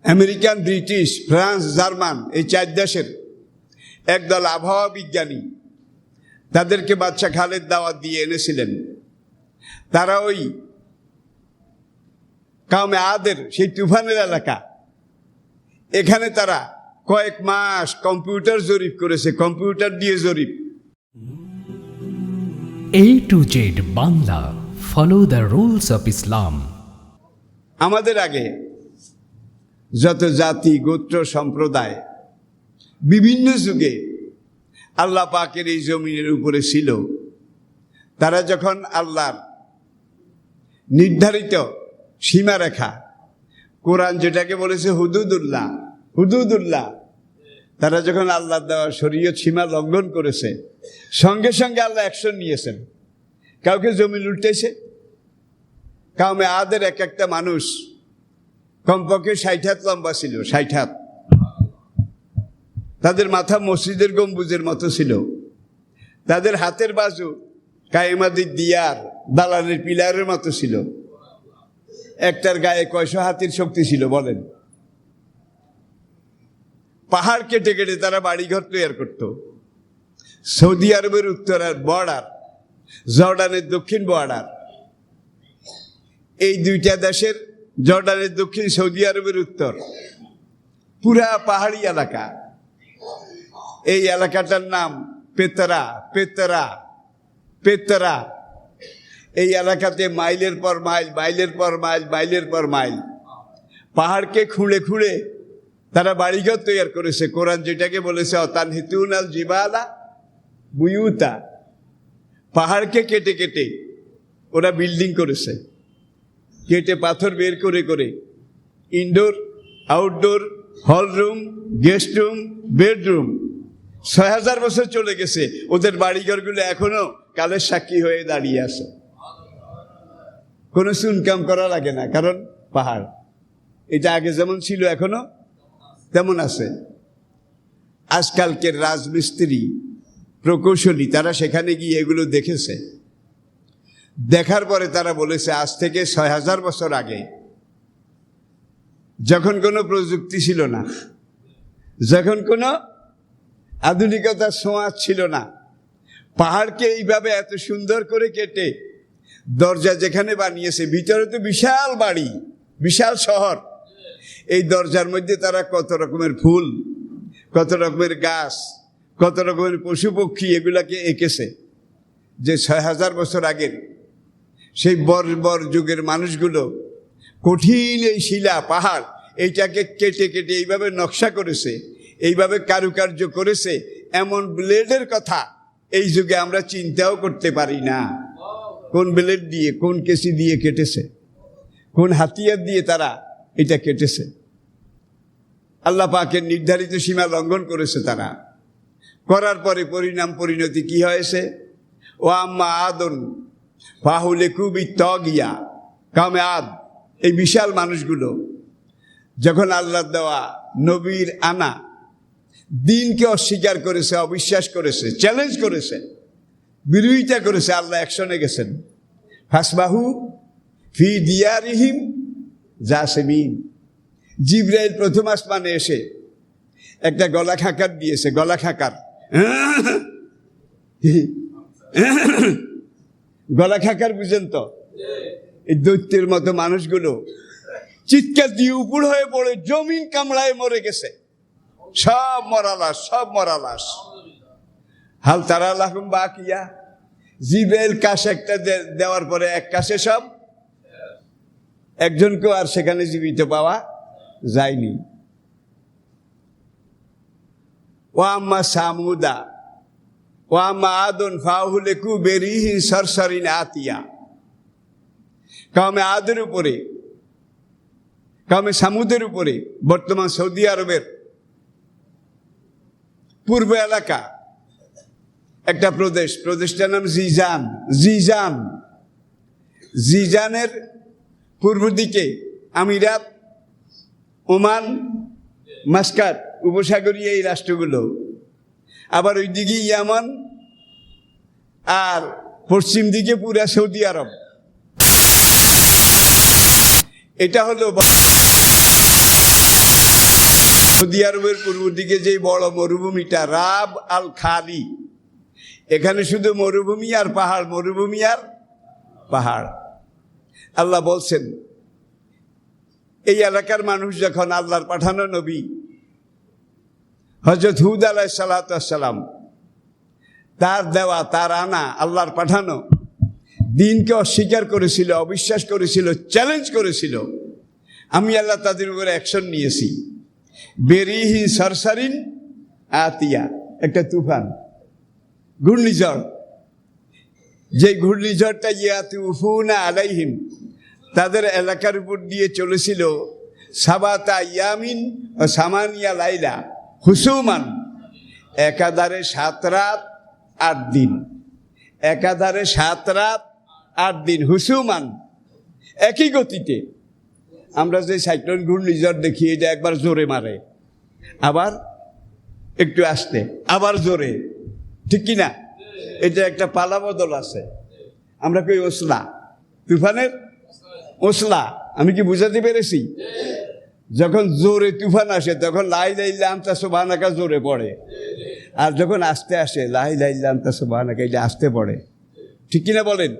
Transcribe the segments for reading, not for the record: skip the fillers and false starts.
American, British, France, German এই 4 দেশের একদল আবহাওয়া বিজ্ঞানী তাদেরকে বাদশাহ খালেদ দাওয়াত দিয়ে এনেছিলেন। তারা ওই কাউমে আদের সেই তুফানের এলাকা, এখানে তারা কয়েক মাস কম্পিউটার জরিপ করেছে, কম্পিউটার দিয়ে জরিপ। AtoZ Bangla, follow the rules of Islam. আমাদের আগে যত জাতি, গোত্র, সম্প্রদায় বিভিন্ন যুগে আল্লাহ পাকের এই জমিনের উপরে ছিল, তারা যখন আল্লাহর নির্ধারিত সীমারেখা, কোরআন যেটাকে বলেছে হুদুদুল্লাহ, হুদুদুল্লাহ, তারা যখন আল্লাহ দেওয়া শরীয়ত সীমা লঙ্ঘন করেছে, সঙ্গে সঙ্গে আল্লাহ অ্যাকশন নিয়েছেন। কাউকে জমি লুটেছে। কাউমে আদের এক একটা মানুষ কমপক্ষে 60 হাত লম্বা ছিল, 60 হাত। তাদের মাথা মসজিদের গম্বুজের মতো ছিল। তাদের হাতের বাজু কায়েমাদির দিয়ার, দালানের পিলারের মতো ছিল। একটার গায়ে কয়শো হাতির শক্তি ছিল বলেন। পাহাড় কেটে কেটে তারা বাড়িঘর তৈরি করত। সৌদি আরবের উত্তরের বর্ডার, জর্ডানের দক্ষিণ বর্ডার, এই 2টা দেশের, জর্ডানের দক্ষিণ, সৌদি আরবের উত্তর, পুরা পাহাড়ি এলাকা। এই এলাকাটার নাম পেতরা, পেতরা, পেতরা। এই এলাকাতে মাইলের পর মাইল, মাইলের পর মাইল, মাইলের পর মাইল পাহাড়কে খুঁড়ে খুঁড়ে তারা বাড়িঘর তৈরি করেছে। কোরআন যেটাকে বলেছে অতানহিতুনাল জিবালা বুয়ুতা, পাহাড়কে কেটে কেটে ওরা বিল্ডিং করেছে। কেটে পাথর বের করে করে indoor, outdoor, hall room, guest room, bedroom. 6000 বছর চলে গেছে, ওদের বাড়িঘরগুলো এখনো কালের সাক্ষী হয়ে দাঁড়িয়ে আছে। কোনো চুনকাম করা লাগে না, কারণ পাহাড়। এটা আগে যেমন ছিল এখনো তেমন আছে। আজকালকের রাজমিস্ত্রি, প্রকৌশলী, তারা সেখানে গিয়ে এগুলো দেখেছে। দেখার পরে তারা বলেছে আজ থেকে 6000 বছর আগে, যখন কোনো প্রযুক্তি ছিল না, যখন কোনো আধুনিকতার ছোঁয়াচ ছিল না, পাহাড়কে এইভাবে এত সুন্দর করে কেটে দরজা যেখানে বানিয়েছে, ভিতরে তো বিশাল বাড়ি, বিশাল শহর, এই দরজার মধ্যে তারা কত রকমের ফুল, কত রকমের গাছ, কত রকমের পশু পক্ষী, এগুলাকে এঁকেছে। যে 6000 বছর আগের সেই বর্বর যুগের মানুষগুলো কঠিন এই শিলা, পাহাড়, এইটাকে কেটে কেটে এইভাবে নকশা করেছে, এইভাবে কারুকার্য করেছে। এমন ব্লেডের কথা এই যুগে আমরা চিন্তাও করতে পারি না। কোন ব্লেড দিয়ে, কোন কেসি দিয়ে কেটেছে, কোন হাতিয়ার দিয়ে তারা এটা কেটেছে। আল্লাহ পাকের নির্ধারিত সীমা লঙ্ঘন করেছে তারা। করার পরে পরিণাম পরিণতি কি হয়েছে? ও আম্মা আদন ফাহুলে কুবি তগিয়া, কামে আদ, এই বিশাল মানুষগুলো যখন আল্লাহ দেওয়া নবীর আনা দিনকে অস্বীকার করেছে, অবিশ্বাস করেছে, চ্যালেঞ্জ করেছে, বিরোধিতা করেছে, আল্লাহ অ্যাকশনে গেছেন। ফাসবাহু ফি দিয়ারিহিম জাসিমিন। জিবরাইল প্রথম আসমানে এসে একটা গলা খাকার দিয়েছে, গলা খাকার, গলা খাকার বুঝেন তো? এই দৈত্যের মতো মানুষগুলো চিৎকার দিয়ে উপর হয়ে পড়ে জমিন কামড়ায় মরে গেছে। সব মরালাস, সব মরালাস। হাল তারা লাকুম বাকিয়া, জিবরাইল কাশ একটা দেওয়ার পরে এক কাশে সব, একজনকেও আর সেখানে জীবিত পাওয়া যায়নি। ও আম্মা সামুদা ও আম্মা আদন ফাহুলেকু বেরিহি সরসরিন আতিয়া। কামে আদের উপরে, কামে সামুদের উপরে, বর্তমান সৌদি আরবের পূর্ব এলাকা একটা প্রদেশ, প্রদেশটার নাম জিজান। জিজান, জিজানের পূর্ব দিকে আমিরাত, ওমান, মাস্কাট, উপসাগরীয় এই রাষ্ট্রগুলো। আবার ওই দিকে ইয়ামান, আর পশ্চিম দিকে পুরা সৌদি আরব। এটা হলো সৌদি আরবের পূর্ব দিকে যে বড় মরুভূমিটা রাব আল খালি, এখানে শুধু মরুভূমি আর পাহাড়, মরুভূমি আর পাহাড়। আল্লাহ বলছেন এই এলাকার মানুষ যখন আল্লাহর পাঠানো নবী হযরত হুদ আলাইহিস সালাতু ওয়াস সালাম তার দেওয়া, তার আনা, আল্লাহর পাঠানো দিনকে অস্বীকার করেছিল, অবিশ্বাস করেছিল, চ্যালেঞ্জ করেছিল, আমি আল্লাহ তাদের উপরে অ্যাকশন নিয়েছি। বেরিহি সরসারিন আতিয়া, একটা তুফান, ঘূর্ণিঝড়, যে ঘূর্ণিঝড়টা ইয়াতুফুনা আলাইহিম, তাদের এলাকার উপর দিয়ে চলেছিল সাবাতা ইয়ামিন ও সামানিয়া লাইলা হুসুমান, একাধারে 7 রাত 8 দিন, একাধারে 7 রাত 8 দিন, হুসুমান, একই গতিতে। আমরা যে সাইক্লোন ঘূর্ণিঝড় দেখি, এটা একবার জোরে মারে, আবার একটু আস্তে, আবার জোরে, ঠিক কিনা? এটা একটা পালা বদল আছে। আমরা কই ওসলা, তুফানের ওসলা। আমি কি বুঝাতে পেরেছি? যখন জোরে তুফান আসে তখন লা ইলাহা ইল্লা আনতা সুবহানাকা জোরে পড়ে, আর যখন আস্তে আসে লা ইলাহা ইল্লা আনতা সুবহানাকা, এটা আস্তে পড়ে, ঠিক কিনা বলেন?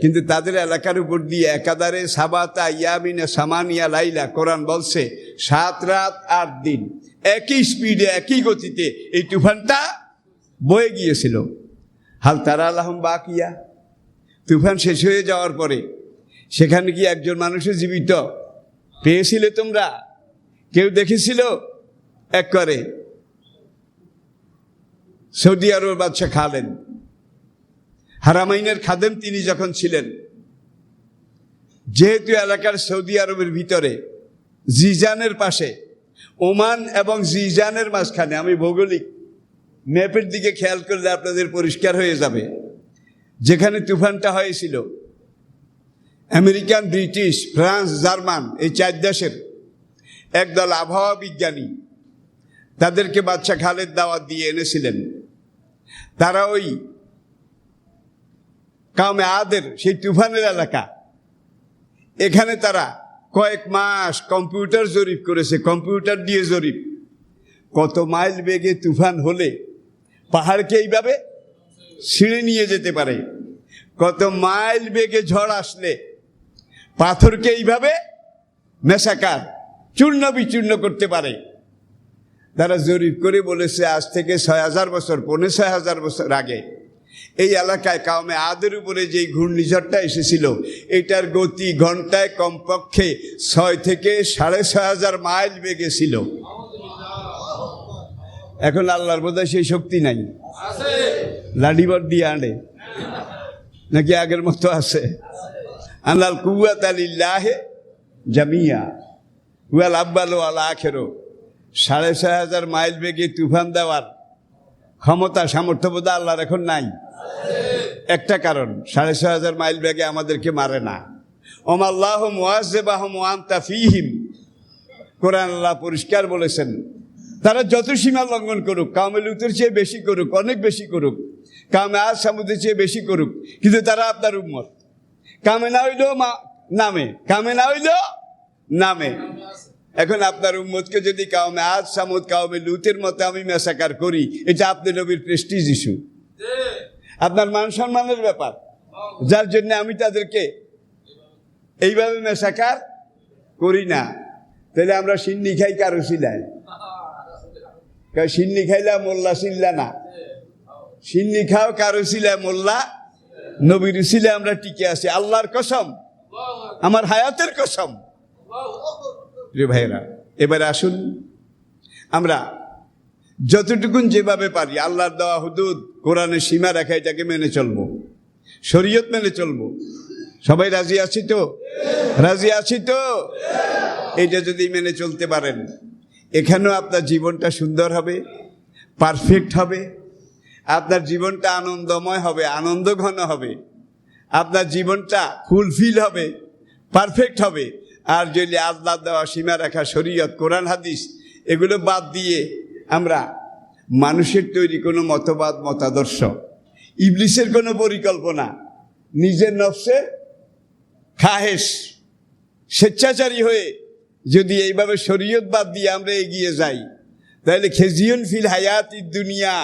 কিন্তু তাদের এলাকার উপর দিয়ে একাধারে সাবাতা ইয়ামিনে সামানিয়া লাইলা, কোরআন বলছে 7 রাত 8 দিন একই স্পিডে, একই গতিতে এই তুফানটা বয়ে গিয়েছিল। হাল তারা আলাহুম বাকিয়া, তুফান শেষ হয়ে যাওয়ার পরে সেখানে কি একজন মানুষও জীবিত পেয়েছিলে তোমরা? কেউ দেখেছিল? এক করে সৌদি আরবের বাদশাহ খালেদ, হারামাইনের খাদেম তিনি যখন ছিলেন, যেহেতু এলাকার সৌদি আরবের ভিতরে জিজানের পাশে, ওমান এবং জিজানের মাঝখানে, আমি ভৌগোলিক ম্যাপের দিকে খেয়াল করলে আপনাদের পরিষ্কার হয়ে যাবে, যেখানে তুফানটা হয়েছিল আমেরিকান, ব্রিটিশ, ফ্রান্স, জার্মান, এই 4 দেশের একদল আবহাওয়া বিজ্ঞানী, তাদেরকে বাদশাহ খালেদ দাওয়াত দিয়ে এনেছিলেন। তারা ওই কাউমে আদের সেই তুফানের এলাকা, এখানে তারা কয়েক মাস কম্পিউটার জরিপ করেছে, কম্পিউটার দিয়ে জরিপ, কত মাইল বেগে তুফান হলে পাহাড়কে এইভাবে ছিঁড়ে নিয়ে যেতে পারে, কত মাইল বেগে ঝড় আসলে পাথরকে এইভাবে মেসাকার, চূর্ণ বিচূর্ণ করতে পারে। তারা জরিপ করে বলেছে আজ থেকে 6000 বছর, 6500 বছর আগে এই এলাকায় কাউমে আদের উপরে যেই ঘূর্ণিঝড়টা এসেছিল, এটার গতি ঘন্টায় কমপক্ষে 6 থেকে 6500 মাইল বেগে ছিল। এখন আল্লাহর বোধহয় সেই শক্তি নাই, লাঠিবর দিয়ে আনে নাকি আগের মতো আছে? আনাল কুওয়াতা লিল্লাহি জামিয়া ওয়াল আব্বালু আল আখিরু, 6500 মাইল বেগে তুফান দেওয়ার ক্ষমতা, সামর্থ্য বোধ আল্লাহর এখন নাই। একটা কারণ, 6500 মাইল বেগে আমাদেরকে মারে না। ওমাল্লাহু মুআযযিবাহুম ওয়া আনতা ফীহিম, কোরআন আল্লাহ পরিষ্কার বলেছেন, তারা যত সীমা লঙ্ঘন করুক, কাউমে লুতের চেয়ে বেশি করুক, অনেক বেশি করুক, কাউমে আদ সামুদের চেয়ে বেশি করুক, কিন্তু তারা আপনার উম্মত। কামে না হইলেও নামে, কামে না হইলেও নামে। এখন আপনার উম্মতকে যদি কাউমে আদ সামুদ, কাউমে লুতের মতো আমি মেসাকার করি, এটা আপনি নবীর প্রেস্টিজ ইস্যু, আপনার মান সম্মানের ব্যাপার, যার জন্য আমি তাদেরকে এইভাবে মেসাকার করি না। তাহলে আমরা সিন্নি খাই কারো সিলায়, সিন্নি খাইলা মোল্লা সিল্লা না, সিন্নি খাও কারো সিলায়, মোল্লা নবীর সিলে আমরা টিকে আছি। আল্লাহর কসম, আমার হায়াতের কসম। প্রিয় ভাইরা, এবারে আসুন আমরা যতটুকুন যেভাবে পারি আল্লাহর দেওয়া হুদুদ, কোরআনের সীমা রেখা, এটাকে মেনে চলবো, শরীয়ত মেনে চলবো। সবাই রাজি আছি তো? রাজি আছি তো? এইটা যদি মেনে চলতে পারেন, এখানেও আপনার জীবনটা সুন্দর হবে, পারফেক্ট হবে, আপনার জীবনটা আনন্দময় হবে, আনন্দ ঘন হবে, আপনার জীবনটা ফুলফিল হবে, পারফেক্ট হবে। আর যদি আল্লাহ দেওয়া সীমা রেখা, শরীয়ত, কোরআন, হাদিস এগুলো বাদ দিয়ে আমরা মানুষের তৈরি কোনো মতবাদ, মতাদর্শ, ইবলিসের কোনো পরিকল্পনা, নিজের নফসের খাহেশ, স্বেচ্ছাচারী হয়ে যদি এইভাবে শরীয়ত বাদ দিয়ে আমরা এগিয়ে যাই, তাহলে খেজিউন ফিল হায়াতিদ দুনিয়া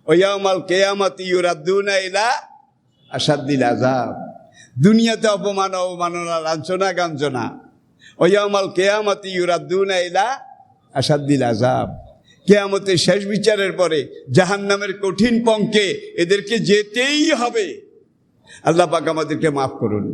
ওয়া ইয়াউমাল কিয়ামাতি ইউরাদ্দুনা ইলা আশাদ্দিল আযাব। দুনিয়াতে অপমান, অবমাননা, লাঞ্ছনা, গাঞ্জনা। ওয়া ইয়াউমাল কিয়ামাতি ইউরাদ্দুনা ইলা আশাদ্দিল আযাব। কিয়ামতের শেষ বিচারের পরে জাহান্নামের কঠিন পঙ্কে এদেরকে যেতেই হবে। আল্লাহ পাক আমাদেরকে মাফ করুন।